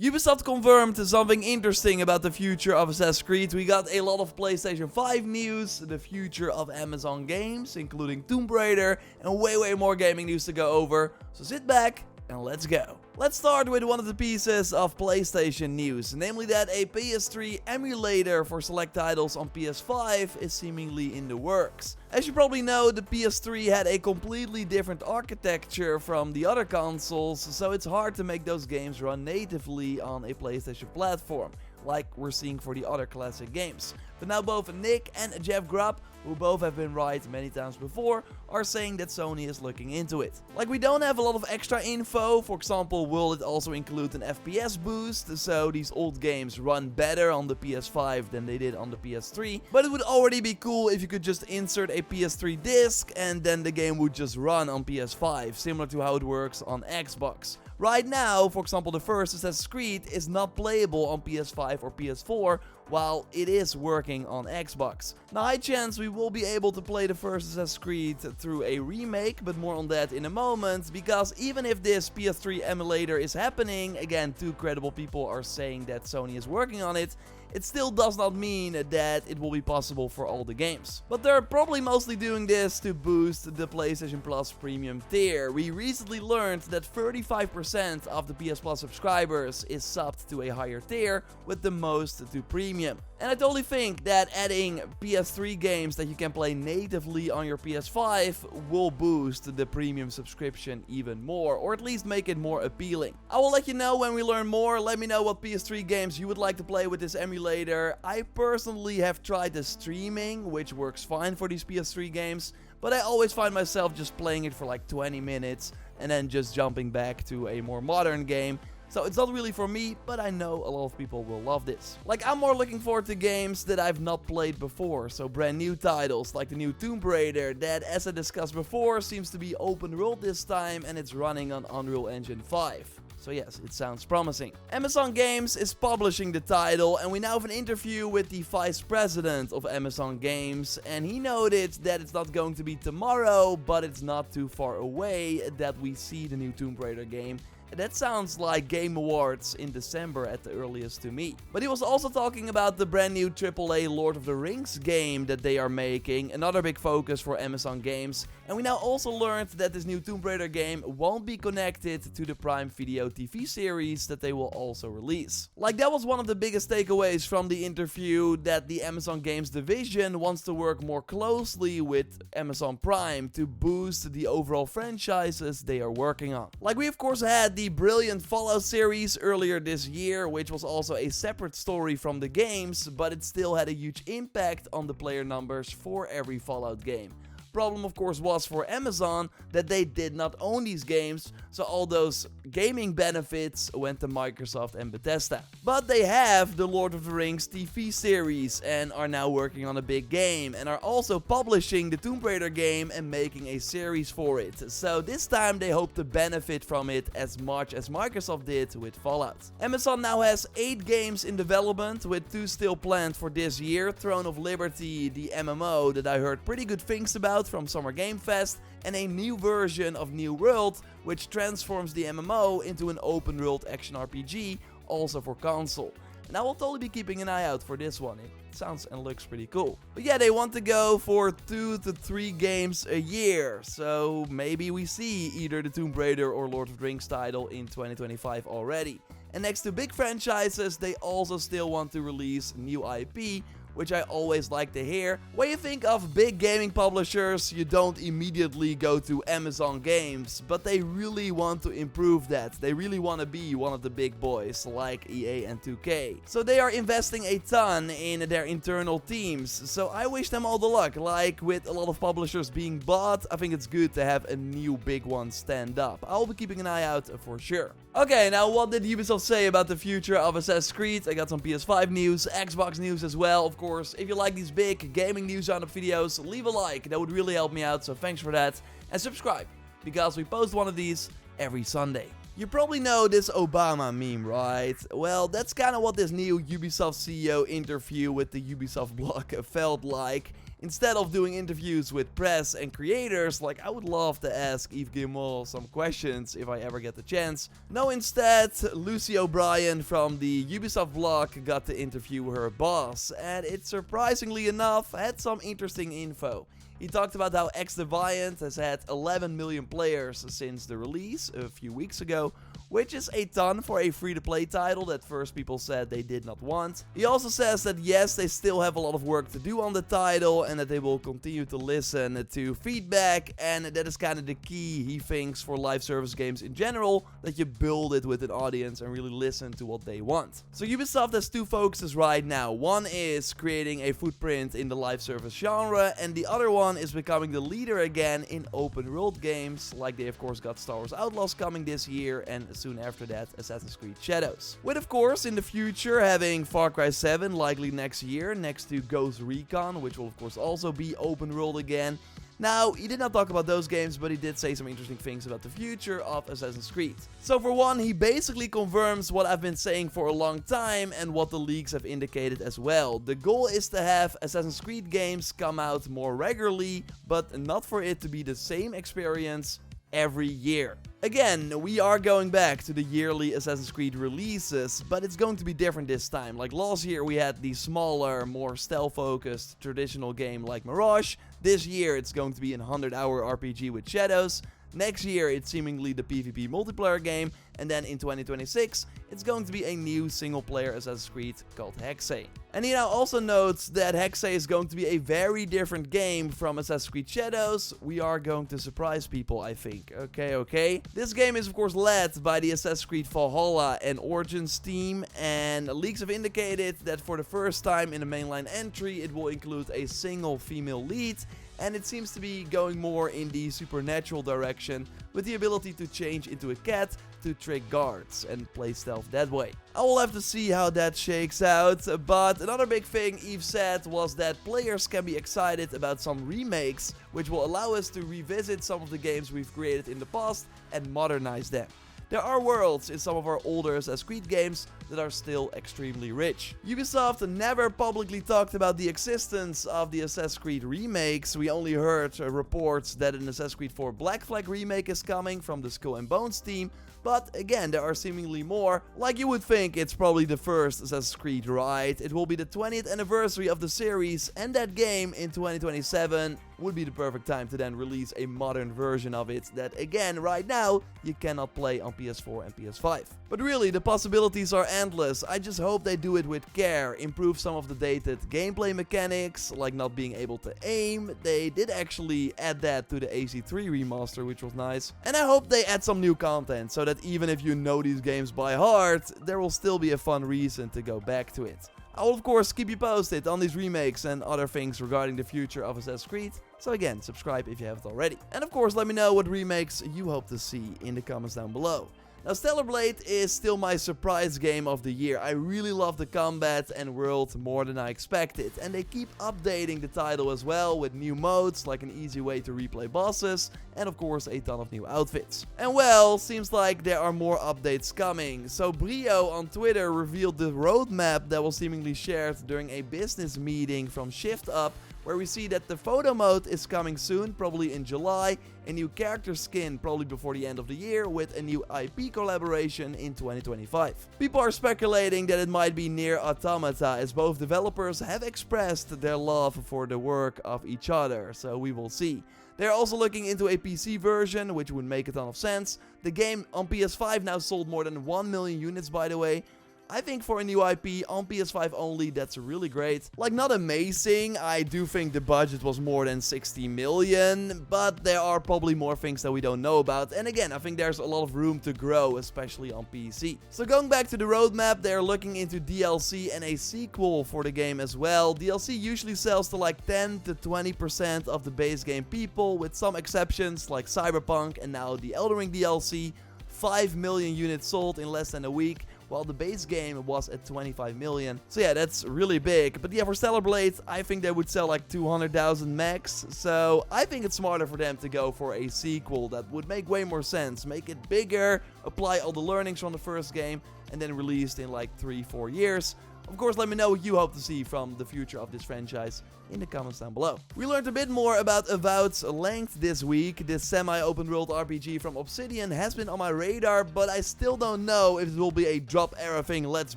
Ubisoft confirmed something interesting about the future of Assassin's Creed. We got a lot of PlayStation 5 news, the future of Amazon games, including Tomb Raider, and way more gaming news to go over. So sit back and let's go. Let's start with one of the pieces of PlayStation news, namely that a PS3 emulator for select titles on PS5 is seemingly in the works. As you probably know, the PS3 had a completely different architecture from the other consoles, so it's hard to make those games run natively on a PlayStation platform, like we're seeing for the other classic games. But now both Nick and Jeff Grubb, who both have been right many times before, are saying that Sony is looking into it. Like, we don't have a lot of extra info. For example, will it also include an FPS boost, so these old games run better on the PS5 than they did on the PS3. But it would already be cool if you could just insert a PS3 disc and then the game would just run on PS5, similar to how it works on Xbox. Right now, for example, the first Assassin's Creed is not playable on PS5 or PS4, while it is working on Xbox. Now, high chance we will be able to play the first Assassin's Creed through a remake, but more on that in a moment, because even if this PS3 emulator is happening, again, two credible people are saying that Sony is working on it, it still does not mean that it will be possible for all the games. But they're probably mostly doing this to boost the PlayStation Plus premium tier. We recently learned that 35% of the PS Plus subscribers is subbed to a higher tier, with the most to premium. And I totally think that adding PS3 games that you can play natively on your PS5 will boost the premium subscription even more, or at least make it more appealing. I will let you know when we learn more. Let me know what PS3 games you would like to play with this emulator. I personally have tried the streaming, which works fine for these PS3 games, but I always find myself just playing it for like 20 minutes and then just jumping back to a more modern game. So it's not really for me, but I know a lot of people will love this. Like, I'm more looking forward to games that I've not played before, so brand new titles like the new Tomb Raider that, as I discussed before, seems to be open world this time and it's running on Unreal Engine 5. So yes, it sounds promising. Amazon Games is publishing the title, and we now have an interview with the vice president of Amazon Games, and he noted that it's not going to be tomorrow, but it's not too far away that we see the new Tomb Raider game. That sounds like Game Awards in December at the earliest to me. But he was also talking about the brand new AAA Lord of the Rings game that they are making, another big focus for Amazon Games. And we now also learned that this new Tomb Raider game won't be connected to the Prime Video TV series that they will also release. Like, that was one of the biggest takeaways from the interview, that the Amazon Games division wants to work more closely with Amazon Prime to boost the overall franchises they are working on. Like, we of course had the brilliant Fallout series earlier this year, which was also a separate story from the games, but it still had a huge impact on the player numbers for every Fallout game. Problem, of course, was for Amazon that they did not own these games, so all those gaming benefits went to Microsoft and Bethesda. But they have the Lord of the Rings TV series and are now working on a big game, and are also publishing the Tomb Raider game and making a series for it. So this time they hope to benefit from it as much as Microsoft did with Fallout. Amazon now has 8 games in development, with 2 still planned for this year. Throne of Liberty, the MMO that I heard pretty good things about from Summer Game Fest, and a new version of New World, which transforms the MMO into an open world action RPG, also for console. And I will totally be keeping an eye out for this one. It sounds and looks pretty cool. But yeah, they want to go for 2 to 3 games a year, so maybe we see either the Tomb Raider or Lord of the Rings title in 2025 already. And next to big franchises, they also still want to release new IP, which I always like to hear. When you think of big gaming publishers, you don't immediately go to Amazon Games, but they really want to improve that. They really want to be one of the big boys like EA and 2K. So they are investing a ton in their internal teams, so I wish them all the luck. Like with a lot of publishers being bought, I think it's good to have a new big one stand up. I'll be keeping an eye out for sure. Okay, now what did Ubisoft say about the future of Assassin's Creed? I got some PS5 news, Xbox news as well, of course. If you like these big gaming news roundup videos, leave a like, that would really help me out, so thanks for that. And subscribe, because we post one of these every Sunday. You probably know this Obama meme, right? Well, that's kind of what this new Ubisoft CEO interview with the Ubisoft blog felt like. Instead of doing interviews with press and creators, like I would love to ask Yves Guillemot some questions if I ever get the chance. No, instead, Lucy O'Brien from the Ubisoft blog got to interview her boss, and it surprisingly enough had some interesting info. He talked about how XDeviant has had 11 million players since the release a few weeks ago, which is a ton for a free-to-play title that first people said they did not want. He also says that yes, they still have a lot of work to do on the title and that they will continue to listen to feedback, and that is kind of the key, he thinks, for live service games in general, that you build it with an audience and really listen to what they want. So Ubisoft has two focuses right now. One is creating a footprint in the live service genre, and the other one is becoming the leader again in open world games, like they of course got Star Wars Outlaws coming this year, and soon after that Assassin's Creed Shadows. With of course in the future having Far Cry 7 likely next year, next to Ghost Recon, which will of course also be open world again. Now, he did not talk about those games, but he did say some interesting things about the future of Assassin's Creed. So for one, he basically confirms what I've been saying for a long time and what the leaks have indicated as well. The goal is to have Assassin's Creed games come out more regularly, but not for it to be the same experience every year. Again, we are going back to the yearly Assassin's Creed releases, but it's going to be different this time. Like last year we had the smaller, more stealth-focused traditional game like Mirage. This year it's going to be a 100-hour RPG with Shadows. Next year it's seemingly the PvP multiplayer game, and then in 2026 it's going to be a new single-player Assassin's Creed called Hexe. And he now also notes that Hexe is going to be a very different game from Assassin's Creed Shadows. We are going to surprise people, I think. Okay. This game is of course led by the Assassin's Creed Valhalla and Origins team, and leaks have indicated that for the first time in the mainline entry it will include a single female lead, and it seems to be going more in the supernatural direction, with the ability to change into a cat to trick guards and play stealth that way. I will have to see how that shakes out, but another big thing Yves said was that players can be excited about some remakes, which will allow us to revisit some of the games we've created in the past and modernize them. There are worlds in some of our older Assassin's Creed games that are still extremely rich. Ubisoft never publicly talked about the existence of the Assassin's Creed remakes. We only heard reports that an Assassin's Creed 4 Black Flag remake is coming from the Skull and Bones team, but again, there are seemingly more. Like you would think it's probably the first Assassin's Creed, right? It will be the 20th anniversary of the series, and that game in 2027 would be the perfect time to then release a modern version of it that, again, right now, you cannot play on PS4 and PS5. But really, the possibilities are endless. I just hope they do it with care, improve some of the dated gameplay mechanics, like not being able to aim. They did actually add that to the AC3 remaster, which was nice. And I hope they add some new content, so that even if you know these games by heart, there will still be a fun reason to go back to it. I will of course keep you posted on these remakes and other things regarding the future of Assassin's Creed, so again, subscribe if you haven't already. And of course, let me know what remakes you hope to see in the comments down below. Now, Stellar Blade is still my surprise game of the year. I really love the combat and world more than I expected, and they keep updating the title as well with new modes, like an easy way to replay bosses, and of course a ton of new outfits. And well, seems like there are more updates coming. So Brio on Twitter revealed the roadmap that was seemingly shared during a business meeting from Shift Up, where we see that the photo mode is coming soon, probably in July, a new character skin probably before the end of the year, with a new IP collaboration in 2025. People are speculating that it might be Nier Automata, as both developers have expressed their love for the work of each other, so we will see. They're also looking into a PC version, which would make a ton of sense. The game on PS5 now sold more than 1 million units, by the way. I think for a new IP on PS5 only, that's really great. Like, not amazing. I do think the budget was more than 60 million, but there are probably more things that we don't know about. And again, I think there's a lot of room to grow, especially on PC. So going back to the roadmap, they're looking into DLC and a sequel for the game as well. DLC usually sells to like 10 to 20% of the base game people, with some exceptions like Cyberpunk and now the Elden Ring DLC. 5 million units sold in less than a week, while the base game was at 25 million. So yeah, that's really big. But yeah, for Stellar Blade, I think they would sell like 200,000 max. So I think it's smarter for them to go for a sequel that would make way more sense. Make it bigger, apply all the learnings from the first game, and then released in like 3-4 years. Of course, let me know what you hope to see from the future of this franchise in the comments down below. We learned a bit more about Avowed's length this week. This semi-open world RPG from Obsidian has been on my radar, but I still don't know if it will be a drop everything, let's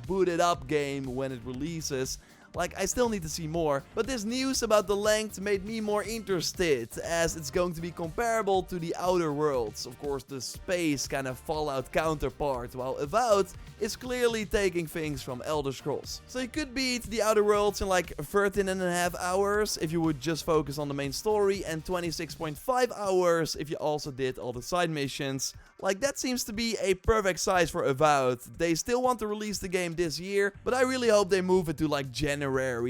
boot it up game when it releases. Like, I still need to see more, but this news about the length made me more interested, as it's going to be comparable to the Outer Worlds, of course the space kind of Fallout counterpart, while Avowed is clearly taking things from Elder Scrolls. So you could beat the Outer Worlds in like 13.5 hours if you would just focus on the main story, and 26.5 hours if you also did all the side missions. Like, that seems to be a perfect size for Avowed. They still want to release the game this year, but I really hope they move it to like January.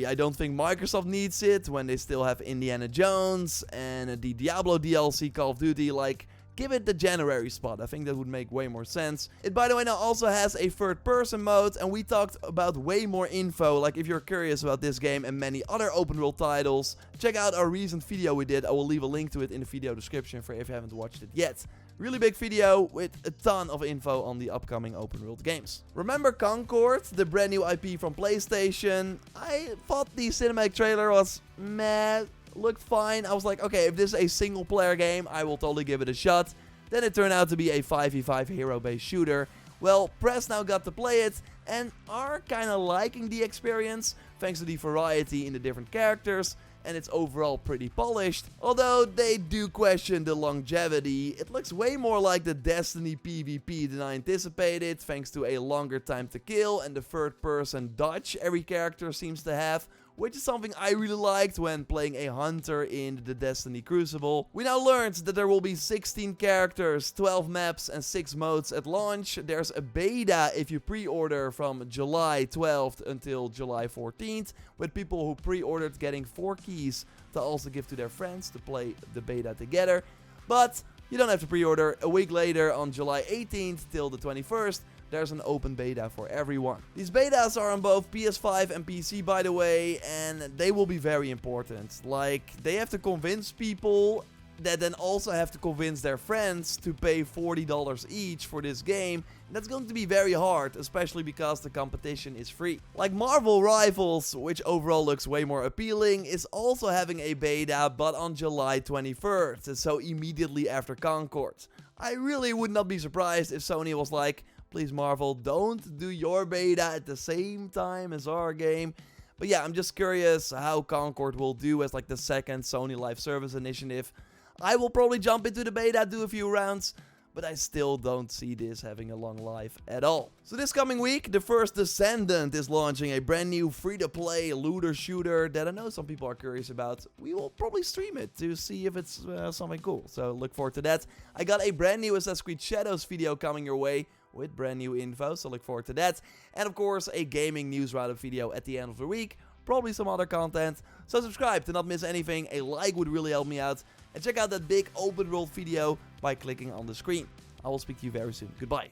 I don't think Microsoft needs it when they still have Indiana Jones and the Diablo DLC, Call of Duty. Like, give it the January spot. I think that would make way more sense. It, by the way, now also has a third-person mode, and we talked about way more info. Like, if you're curious about this game and many other open-world titles, check out our recent video we did. I will leave a link to it in the video description for if you haven't watched it yet. Really big video with a ton of info on the upcoming open world games. Remember Concord, the brand new IP from PlayStation? I thought the cinematic trailer was meh, looked fine. I was like, okay, if this is a single player game, I will totally give it a shot. Then it turned out to be a 5v5 hero-based shooter. Well, press now got to play it and are kinda liking the experience, thanks to the variety in the different characters, and it's overall pretty polished. Although they do question the longevity, it looks way more like the Destiny PvP than I anticipated, thanks to a longer time to kill and the third person dodge every character seems to have, which is something I really liked when playing a hunter in the Destiny Crucible. We now learned that there will be 16 characters, 12 maps and 6 modes at launch. There's a beta if you pre-order from July 12th until July 14th, with people who pre-ordered getting 4 keys to also give to their friends to play the beta together. But you don't have to pre-order. A week later, on July 18th till the 21st, there's an open beta for everyone. These betas are on both PS5 and PC, by the way, and they will be very important. Like, they have to convince people that then also have to convince their friends to pay $40 each for this game. And that's going to be very hard, especially because the competition is free. Like Marvel Rivals, which overall looks way more appealing, is also having a beta, but on July 21st, so immediately after Concord. I really would not be surprised if Sony was like, please Marvel, don't do your beta at the same time as our game. But yeah, I'm just curious how Concord will do as like the second Sony Live Service initiative. I will probably jump into the beta, do a few rounds, but I still don't see this having a long life at all. So this coming week, The First Descendant is launching a brand new free-to-play looter shooter that I know some people are curious about. We will probably stream it to see if it's something cool, so look forward to that. I got a brand new Assassin's Creed Shadows video coming your way with brand new info, so look forward to that. And of course, a gaming news roundup video at the end of the week. Probably some other content. So subscribe to not miss anything. A like would really help me out. And check out that big open world video by clicking on the screen. I will speak to you very soon. Goodbye.